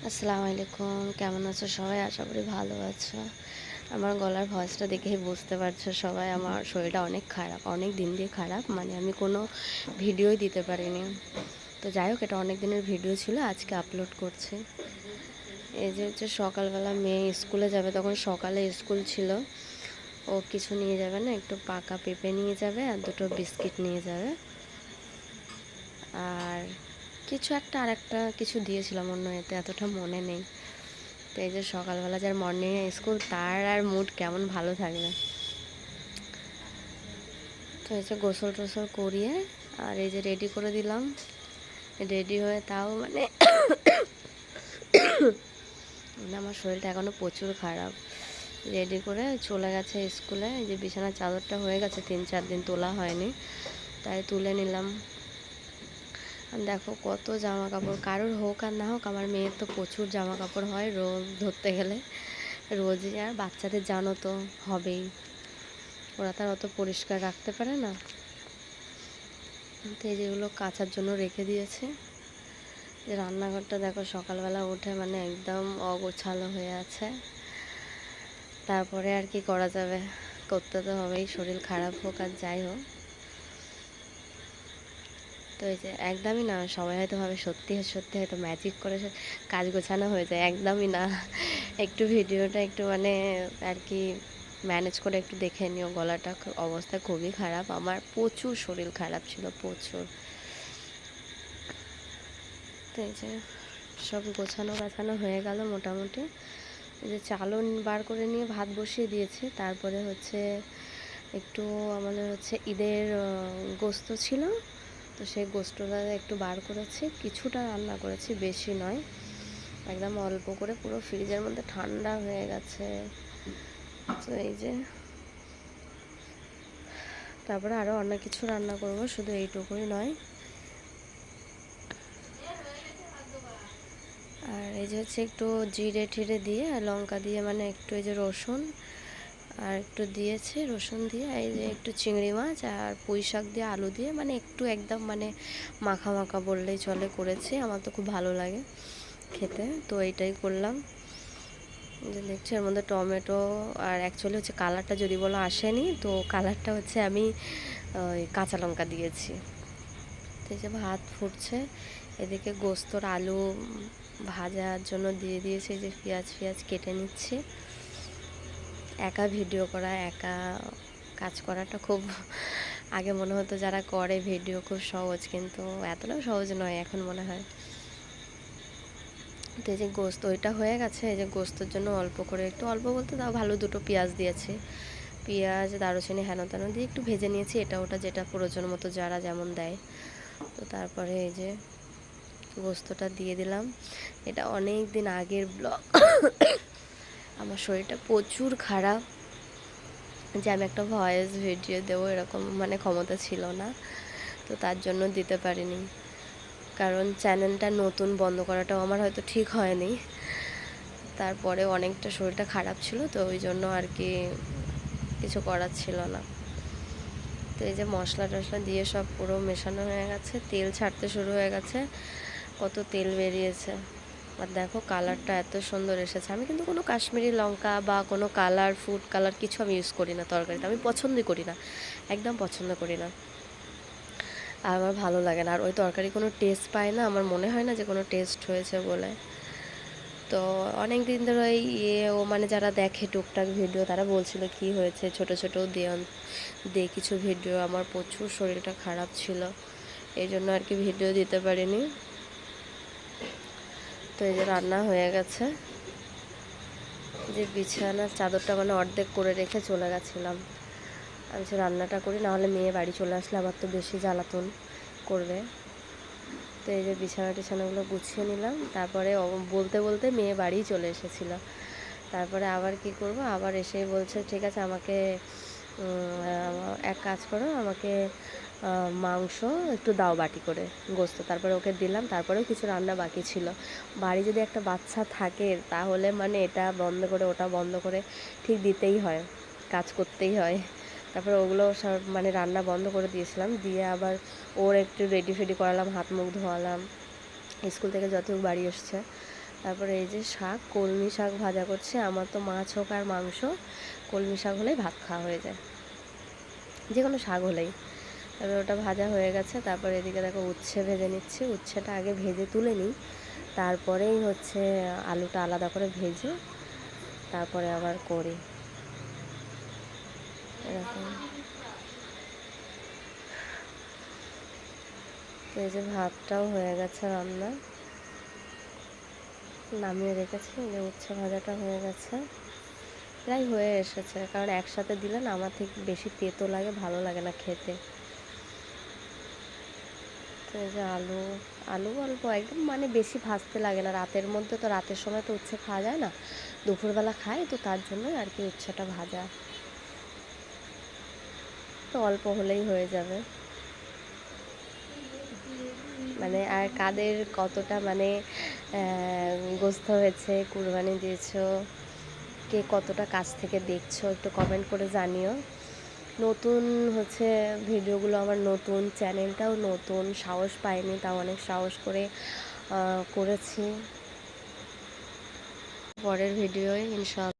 আসসালামু আলাইকুম, কেমন আছো সবাই? আশা করি ভালো আছো। আমার গলার ভয়েসটা দেখেই বুঝতে পারছো সবাই, আমার শরীরটা অনেক খারাপ, অনেক দিন দিয়ে খারাপ, মানে আমি কোনো ভিডিওই দিতে পারিনি। তো যাই হোক, এটা অনেক দিনের ভিডিও ছিল, আজকে আপলোড করছি। এই যে হচ্ছে সকালবেলা মেয়ে স্কুলে যাবে, তখন সকালে স্কুল ছিল। ও কিছু নিয়ে যাবে না, একটু পাকা পেঁপে নিয়ে যাবে আর দুটো বিস্কিট নিয়ে যাবে, আর কিছু একটা আর একটা কিছু দিয়েছিলাম অন্য এতে, এতটা মনে নেই। তো এই যে সকালবেলা যার মর্নিংয়ে স্কুল, তার আর মুড কেমন ভালো থাকবে। তো এই যে গোসল টোসল করিয়ে আর এই যে রেডি করে দিলাম। রেডি হয়ে তাও মানে আমার শরীরটা এখনও প্রচুর খারাপ। রেডি করে চলে গেছে স্কুলে। এই যে বিছানার চাদরটা হয়ে গেছে, 3-4 দিন তোলা হয়নি, তাই তুলে নিলাম। দেখো কত জামা কাপড়, কারোর হোক আর না হোক, আমার মেয়ের তো প্রচুর জামা কাপড় হয় রোজ ধরতে গেলে, রোজই। আর বাচ্চাদের জানো তো হবেই, ওরা তার অত পরিষ্কার রাখতে পারে না। তো এই যেগুলো কাচার জন্য রেখে দিয়েছে। যে রান্নাঘরটা দেখো সকালবেলা উঠে মানে একদম অগোছালো হয়ে আছে। তারপরে আর কি করা যাবে, করতে তো হবেই, শরীর খারাপ হোক আর যাই হোক। তো এই যে একদমই না, সবাই হয়তো ভাবে সত্যি সত্যি হয়তো ম্যাজিক করে কাজ গোছানো হয়ে যায়, একদমই না। একটু ভিডিওটা একটু মানে আর কি ম্যানেজ করে একটু দেখে নিও। গলাটা অবস্থা খুবই খারাপ, আমার প্রচুর শরীর খারাপ ছিল, প্রচুর। তো এই যে সব গোছানো গাছানো হয়ে গেল মোটামুটি। এই যে চালও বার করে নিয়ে ভাত বসিয়ে দিয়েছি। তারপরে হচ্ছে একটু আমাদের হচ্ছে ঈদের গোস্ত ছিল, তো সেই গোস্তটা একটু বার করেছি, কিছুটা রান্না করেছি, বেশি নয়, একদম অল্প করে, পুরো ফ্রিজের মধ্যে ঠান্ডা হয়ে গেছে। তো এই যে তারপরে আরও অনেক কিছু রান্না করব, শুধু এইটুকুই নয়। আর এই যে হচ্ছে একটু জিরে টিরে দিয়ে আর লঙ্কা দিয়ে, মানে একটু এই যে রসুন আর একটু দিয়েছি, রসুন দিয়ে এই যে একটু চিংড়ি মাছ আর পুঁই শাক দিয়ে আলু দিয়ে, মানে একটু একদম মানে মাখা মাখা বললেই চলে, করেছি। আমার তো খুব ভালো লাগে খেতে, তো এইটাই করলাম। যে দেখছি এর মধ্যে টমেটো আর অ্যাকচুয়ালি হচ্ছে কালারটা যদি বলো আসেনি, তো কালারটা হচ্ছে আমি ওই কাঁচা লঙ্কা দিয়েছি। তো এই যে ভাত ফুটছে, এদিকে গোস্তর আলু ভাজার জন্য দিয়ে দিয়েছি। যে পেঁয়াজ কেটে নিচ্ছি। একা ভিডিও করা, একা কাজ করাটা খুব, আগে মনে হতো যারা করে ভিডিও খুব সহজ, কিন্তু এতটাও সহজ নয় এখন মনে হয়। তো এই যে গোস্ত ওইটা হয়ে গেছে। এই যে গোস্তর জন্য অল্প করে, একটু অল্প বলতে তাও ভালো, দুটো পেঁয়াজ দিয়েছি, পেঁয়াজ দারুচিনি হেন তেন দিয়ে একটু ভেজে নিয়েছি, এটা ওটা যেটা প্রয়োজন মতো যারা যেমন দেয়। তো তারপরে এই যে গোস্তটা দিয়ে দিলাম। এটা অনেক দিন আগের ব্লগ, আমার শরীরটা প্রচুর খারাপ যে আমি একটা ভয়েস ভিডিও দেবো এরকম মানে ক্ষমতা ছিল না, তো তার জন্য দিতে পারিনি। কারণ চ্যানেলটা নতুন, বন্ধ করাটাও আমার হয়তো ঠিক হয়নি। তারপরে অনেকটা শরীরটা খারাপ ছিল, তো ওই জন্য আর কি কিছু করার ছিল না। তো এই যে মশলা টশলা দিয়ে সব পুরো মেশানো হয়ে গেছে, তেল ছাড়তে শুরু হয়ে গেছে, কত তেল বেরিয়েছে। আর দেখো কালারটা এত সুন্দর এসেছে। আমি কিন্তু কোনো কাশ্মীরি লঙ্কা বা কোনো কালার, ফুড কালার কিছু আমি ইউজ করি না তরকারিতে, আমি পছন্দই করি না, একদম পছন্দ করি না, আর আমার ভালো লাগে না। আর ওই তরকারি কোনো টেস্ট পায় না, আমার মনে হয় না যে কোনো টেস্ট হয়েছে বলে। তো অনেক দিন ধরে ও মানে যারা দেখে টুকটাক ভিডিও, তারা বলছিল কি হয়েছে, ছোটো ছোটো দিয়ে কিছু ভিডিও। আমার প্রচুর শরীরটা খারাপ ছিল, এই জন্য আর কি ভিডিও দিতে পারিনি। তো এই যে রান্না হয়ে গেছে। যে বিছানার চাদরটা মানে অর্ধেক করে রেখে চলে গেছিলাম, আমি যে রান্নাটা করি, নাহলে মেয়ে বাড়ি চলে আসলে আবার তো বেশি জ্বালাতন করবে। তো এই যে বিছানাগুলো গুছিয়ে নিলাম। তারপরে বলতে বলতে মেয়ে বাড়ি চলে এসেছিলো। তারপরে আবার কি করব, আবার এসেই বলছে ঠিক আছে আমাকে এক কাজ করো, আমাকে মাংস একটু দাও বাটি করে, গোস্ত। তারপরে ওকে দিলাম। তারপরেও কিছু রান্না বাকি ছিল। বাড়ি যদি একটা বাচ্চা থাকে তাহলে মানে এটা বন্ধ করে ওটা বন্ধ করে ঠিক দিতেই হয়, কাজ করতেই হয়। তারপরে ওগুলো সব মানে রান্না বন্ধ করে দিয়েছিলাম, দিয়ে আবার ওর একটু রেডি ফেডি করালাম, হাত মুখ ধোয়ালাম, স্কুল থেকে যতটুকু বাড়ি এসছে। তারপরে এই যে শাক, কলমি শাক ভাজা করছে। আমার তো মাছ হোক আর মাংস, কলমি শাক হলেই ভাত খাওয়া হয়ে যায়, যে কোনো শাক হলেই। তারপরে ওটা ভাজা হয়ে গেছে। তারপরে এদিকে দেখো উচ্ছে ভেজে নিচ্ছি। উচ্ছেটা আগে ভেজে তুলে নিই, তারপরেই হচ্ছে আলুটা আলাদা করে ভেজে তারপরে আবার করি এরকম। তো এই যে ভাতটাও হয়ে গেছে রান্না, নামিয়ে রেখেছি। যে উচ্ছে ভাজাটা হয়ে গেছে, প্রায় হয়ে এসেছে, কারণ একসাথে দিলে না আমার ঠিক বেশি তেতো লাগে, ভালো লাগে না খেতে। তো এই যে আলু, আলু অল্প একদম, মানে বেশি ভাজতে লাগে না। রাতের মধ্যে তো, রাতের সময় তো উচ্ছে খাওয়া যায় না, দুপুরবেলা খাই, তো তার জন্যই আর কি উচ্ছেটা ভাজা, তো অল্প হলেই হয়ে যাবে। মানে আর কাদের কতটা মানে গোস্ত হয়েছে, কুরবানি দিয়েছো, কে কতটা কাছ থেকে দেখছো একটু কমেন্ট করে জানিও। নতুন হচ্ছে ভিডিওগুলো আমার, নতুন চ্যানেলটাও নতুন, সাহস পাইনি, তাও অনেক সাহস করে করেছি। পরের ভিডিওয় ইনশাআল্লাহ